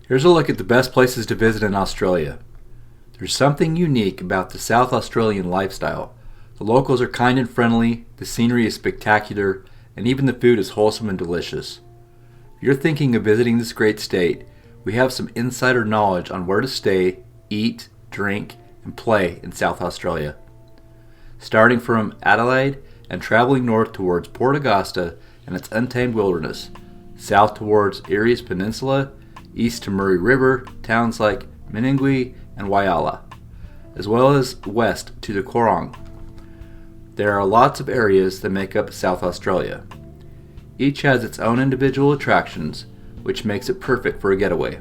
Here's a look at the best places to visit in Australia. There's something unique about the South Australian lifestyle. The locals are kind and friendly, the scenery is spectacular, and even the food is wholesome and delicious. If you're thinking of visiting this great state, we have some insider knowledge on where to stay, eat, drink, and play in South Australia. Starting from Adelaide and traveling north towards Port Augusta and its untamed wilderness, south towards Eyre Peninsula, east to Murray River, towns like Menangue and Whyalla, as well as west to the Coorong. There are lots of areas that make up South Australia. Each has its own individual attractions, which makes it perfect for a getaway.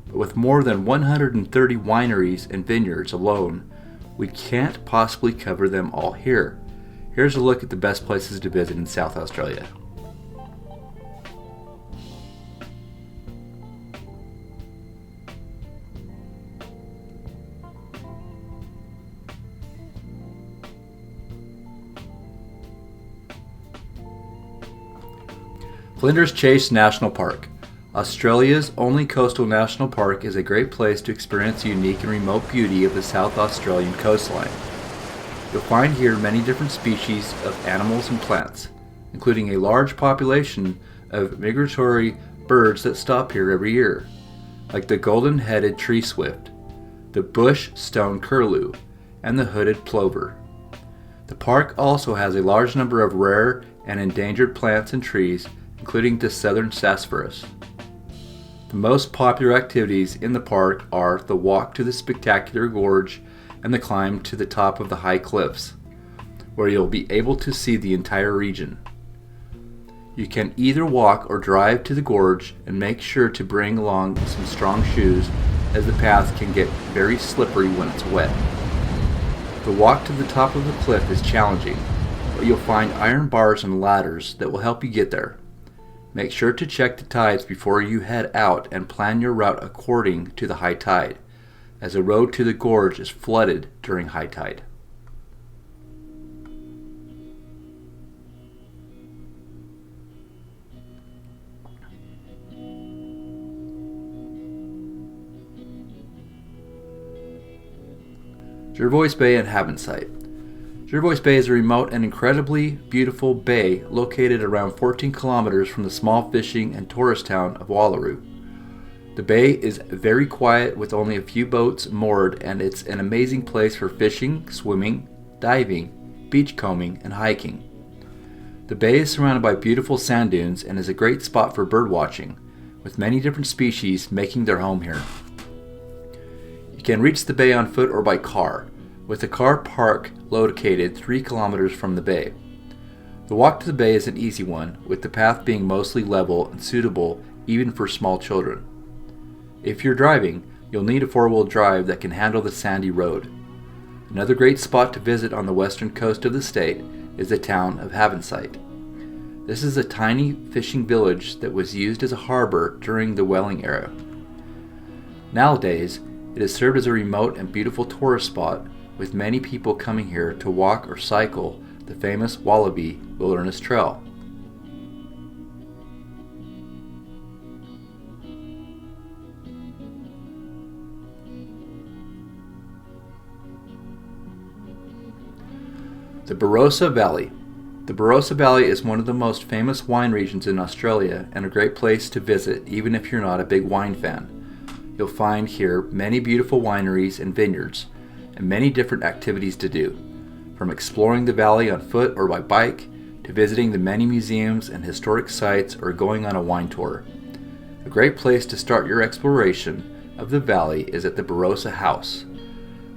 But with more than 130 wineries and vineyards alone, we can't possibly cover them all here. Here's a look at the best places to visit in South Australia. Flinders Chase National Park. Australia's only coastal national park is a great place to experience the unique and remote beauty of the South Australian coastline. You'll find here many different species of animals and plants, including a large population of migratory birds that stop here every year, like the golden-headed tree swift, the bush stone curlew, and the hooded plover. The park also has a large number of rare and endangered plants and trees, including the southern sassafras. The most popular activities in the park are the walk to the spectacular gorge and the climb to the top of the high cliffs, where you'll be able to see the entire region. You can either walk or drive to the gorge, and make sure to bring along some strong shoes, as the path can get very slippery when it's wet. The walk to the top of the cliff is challenging, but you'll find iron bars and ladders that will help you get there. Make sure to check the tides before you head out and plan your route according to the high tide, as the road to the gorge is flooded during high tide. Jervoise Bay and Havensight. Jervoise Bay is a remote and incredibly beautiful bay located around 14 kilometers from the small fishing and tourist town of Wallaroo. The bay is very quiet with only a few boats moored, and it's an amazing place for fishing, swimming, diving, beachcombing, and hiking. The bay is surrounded by beautiful sand dunes and is a great spot for bird watching, with many different species making their home here. You can reach the bay on foot or by car, with the car park located 3 kilometers from the bay. The walk to the bay is an easy one, with the path being mostly level and suitable even for small children. If you're driving, you'll need a four-wheel drive that can handle the sandy road. Another great spot to visit on the western coast of the state is the town of Havensight. This is a tiny fishing village that was used as a harbor during the whaling era. Nowadays, it is served as a remote and beautiful tourist spot, with many people coming here to walk or cycle the famous Wallaby Wilderness Trail. The Barossa Valley. The Barossa Valley is one of the most famous wine regions in Australia and a great place to visit even if you're not a big wine fan. You'll find here many beautiful wineries and vineyards, and many different activities to do, from exploring the valley on foot or by bike, to visiting the many museums and historic sites or going on a wine tour. A great place to start your exploration of the valley is at the Barossa House,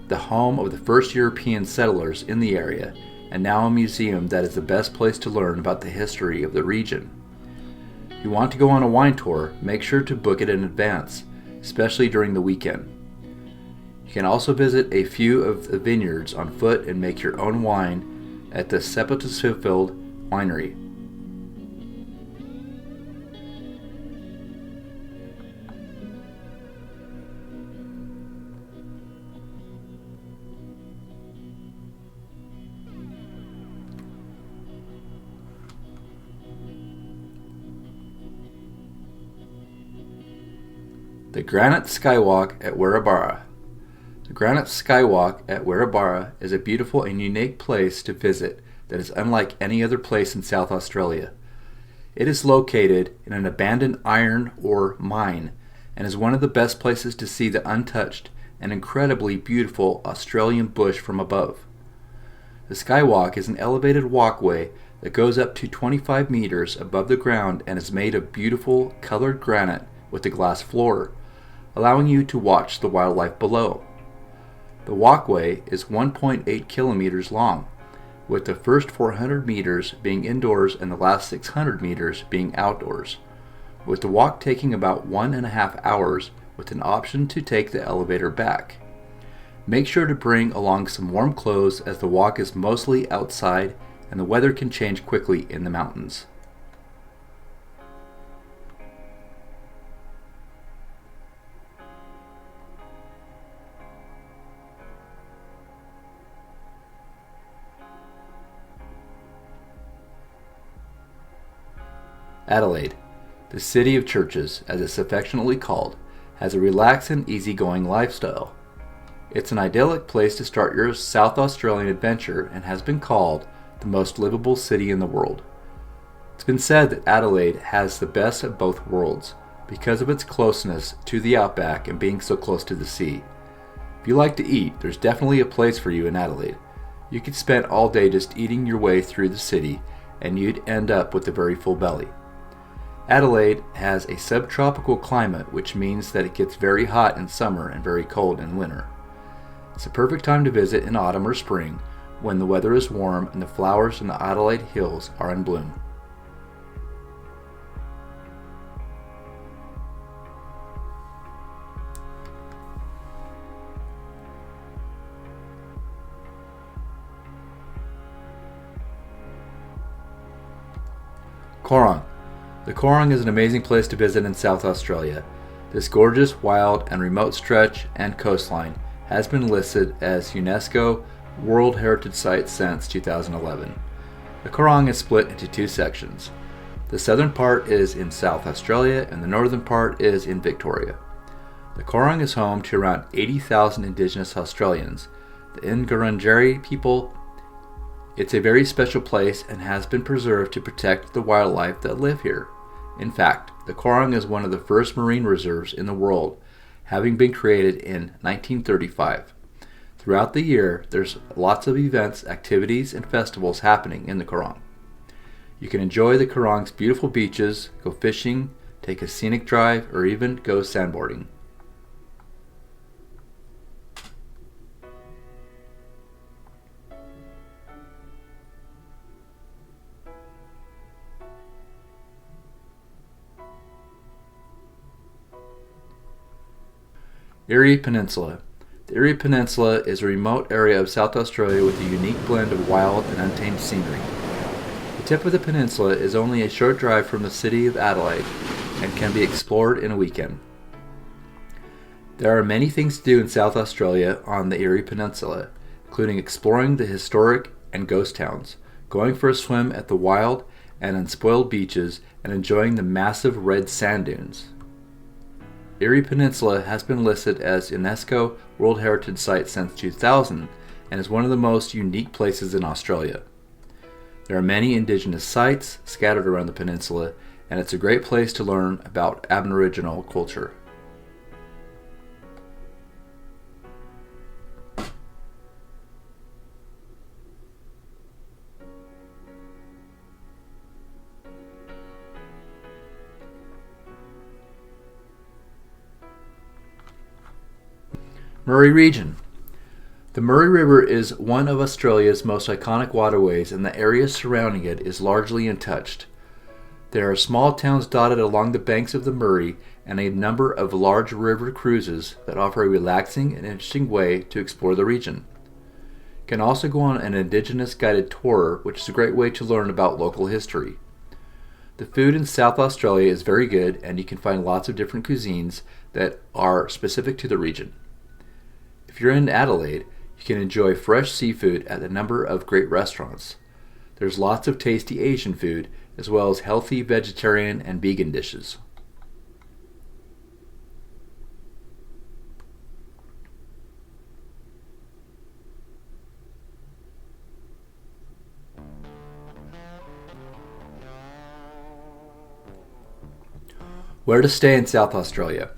the home of the first European settlers in the area, and now a museum that is the best place to learn about the history of the region. If you want to go on a wine tour, make sure to book it in advance, especially during the weekend. You can also visit a few of the vineyards on foot and make your own wine at the Sepulveda Winery. The Granite Skywalk at Wirrabara. The Granite Skywalk at Wirrabara is a beautiful and unique place to visit that is unlike any other place in South Australia. It is located in an abandoned iron ore mine and is one of the best places to see the untouched and incredibly beautiful Australian bush from above. The Skywalk is an elevated walkway that goes up to 25 meters above the ground and is made of beautiful colored granite with a glass floor, allowing you to watch the wildlife below. The walkway is 1.8 kilometers long, with the first 400 meters being indoors and the last 600 meters being outdoors, with the walk taking about 1.5 hours with an option to take the elevator back. Make sure to bring along some warm clothes as the walk is mostly outside and the weather can change quickly in the mountains. Adelaide, the city of churches, as it's affectionately called, has a relaxed and easygoing lifestyle. It's an idyllic place to start your South Australian adventure and has been called the most livable city in the world. It's been said that Adelaide has the best of both worlds because of its closeness to the outback and being so close to the sea. If you like to eat, there's definitely a place for you in Adelaide. You could spend all day just eating your way through the city and you'd end up with a very full belly. Adelaide has a subtropical climate, which means that it gets very hot in summer and very cold in winter. It's a perfect time to visit in autumn or spring when the weather is warm and the flowers in the Adelaide hills are in bloom. Coorong. The Coorong is an amazing place to visit in South Australia. This gorgeous, wild, and remote stretch and coastline has been listed as UNESCO World Heritage Site since 2011. The Coorong is split into two sections. The southern part is in South Australia and the northern part is in Victoria. The Coorong is home to around 80,000 Indigenous Australians, the Ngarrindjeri people. It's a very special place and has been preserved to protect the wildlife that live here. In fact, the Coorong is one of the first marine reserves in the world, having been created in 1935. Throughout the year, there's lots of events, activities, and festivals happening in the Coorong. You can enjoy the Coorong's beautiful beaches, go fishing, take a scenic drive, or even go sandboarding. Eyre Peninsula. The Eyre Peninsula is a remote area of South Australia with a unique blend of wild and untamed scenery. The tip of the peninsula is only a short drive from the city of Adelaide and can be explored in a weekend. There are many things to do in South Australia on the Eyre Peninsula, including exploring the historic and ghost towns, going for a swim at the wild and unspoiled beaches, and enjoying the massive red sand dunes. Eyre Peninsula has been listed as UNESCO World Heritage Site since 2000 and is one of the most unique places in Australia. There are many Indigenous sites scattered around the peninsula, and it's a great place to learn about Aboriginal culture. Murray Region. The Murray River is one of Australia's most iconic waterways, and the area surrounding it is largely untouched. There are small towns dotted along the banks of the Murray and a number of large river cruises that offer a relaxing and interesting way to explore the region. You can also go on an Indigenous guided tour, which is a great way to learn about local history. The food in South Australia is very good, and you can find lots of different cuisines that are specific to the region. If you're in Adelaide, you can enjoy fresh seafood at a number of great restaurants. There's lots of tasty Asian food, as well as healthy vegetarian and vegan dishes. Where to stay in South Australia?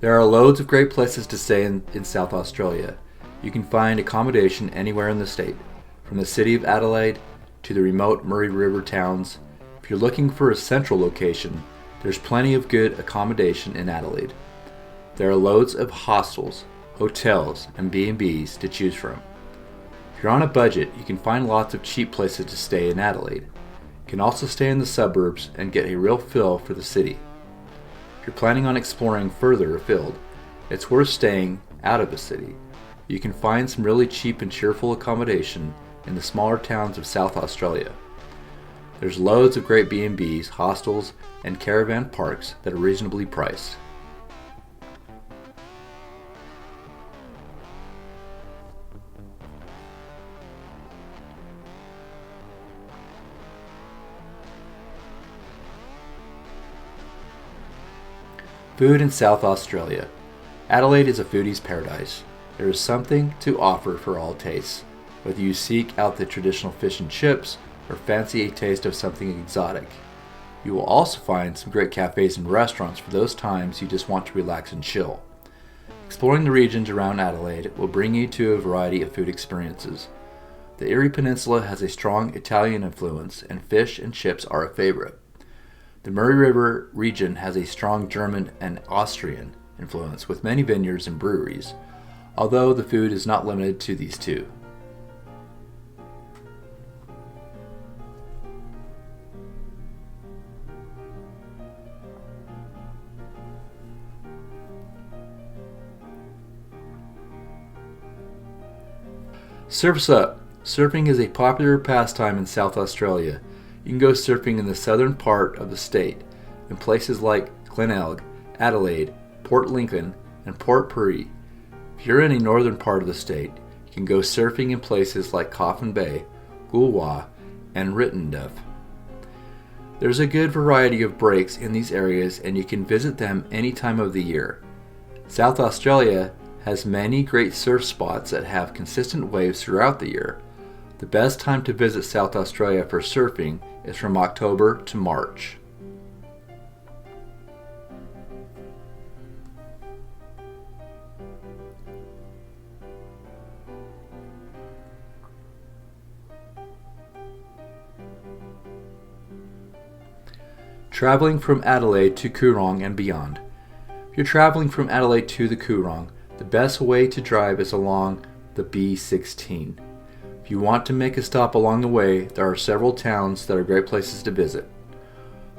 There are loads of great places to stay in South Australia. You can find accommodation anywhere in the state, from the city of Adelaide to the remote Murray River towns. If you're looking for a central location, there's plenty of good accommodation in Adelaide. There are loads of hostels, hotels, and B&Bs to choose from. If you're on a budget, you can find lots of cheap places to stay in Adelaide. You can also stay in the suburbs and get a real feel for the city. If you're planning on exploring further afield, it's worth staying out of the city. You can find some really cheap and cheerful accommodation in the smaller towns of South Australia. There's loads of great B&Bs, hostels, and caravan parks that are reasonably priced. Food in South Australia. Adelaide is a foodie's paradise. There is something to offer for all tastes, whether you seek out the traditional fish and chips or fancy a taste of something exotic. You will also find some great cafes and restaurants for those times you just want to relax and chill. Exploring the regions around Adelaide will bring you to a variety of food experiences. The Eyre Peninsula has a strong Italian influence, and fish and chips are a favorite. The Murray River region has a strong German and Austrian influence with many vineyards and breweries, although the food is not limited to these two. Surf's Up. Surfing is a popular pastime in South Australia. You can go surfing in the southern part of the state, in places like Glenelg, Adelaide, Port Lincoln, and Port Pirie. If you're in a northern part of the state, you can go surfing in places like Coffin Bay, Goolwa, and Rittenduff. There's a good variety of breaks in these areas, and you can visit them any time of the year. South Australia has many great surf spots that have consistent waves throughout the year. The best time to visit South Australia for surfing is from October to March. Traveling from Adelaide to Coorong and beyond. If you're traveling from Adelaide to the Coorong, the best way to drive is along the B16. If you want to make a stop along the way, there are several towns that are great places to visit.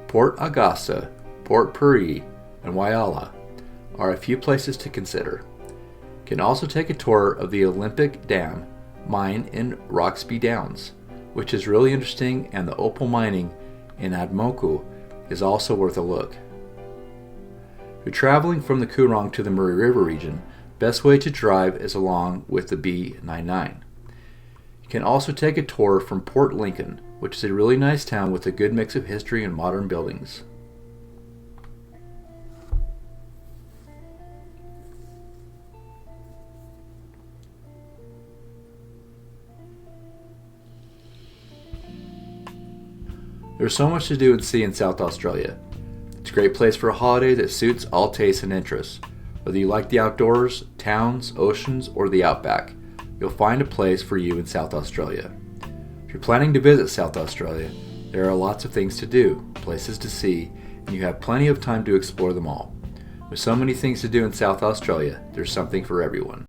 Port Augusta, Port Pirie, and Whyalla are a few places to consider. You can also take a tour of the Olympic Dam mine in Roxby Downs, which is really interesting, and the opal mining in Admoku is also worth a look. If you're traveling from the Coorong to the Murray River region, best way to drive is along with the B99. You can also take a tour from Port Lincoln, which is a really nice town with a good mix of history and modern buildings. There's so much to do and see in South Australia. It's a great place for a holiday that suits all tastes and interests. Whether you like the outdoors, towns, oceans, or the outback, you'll find a place for you in South Australia. If you're planning to visit South Australia, there are lots of things to do, places to see, and you have plenty of time to explore them all. With so many things to do in South Australia, there's something for everyone.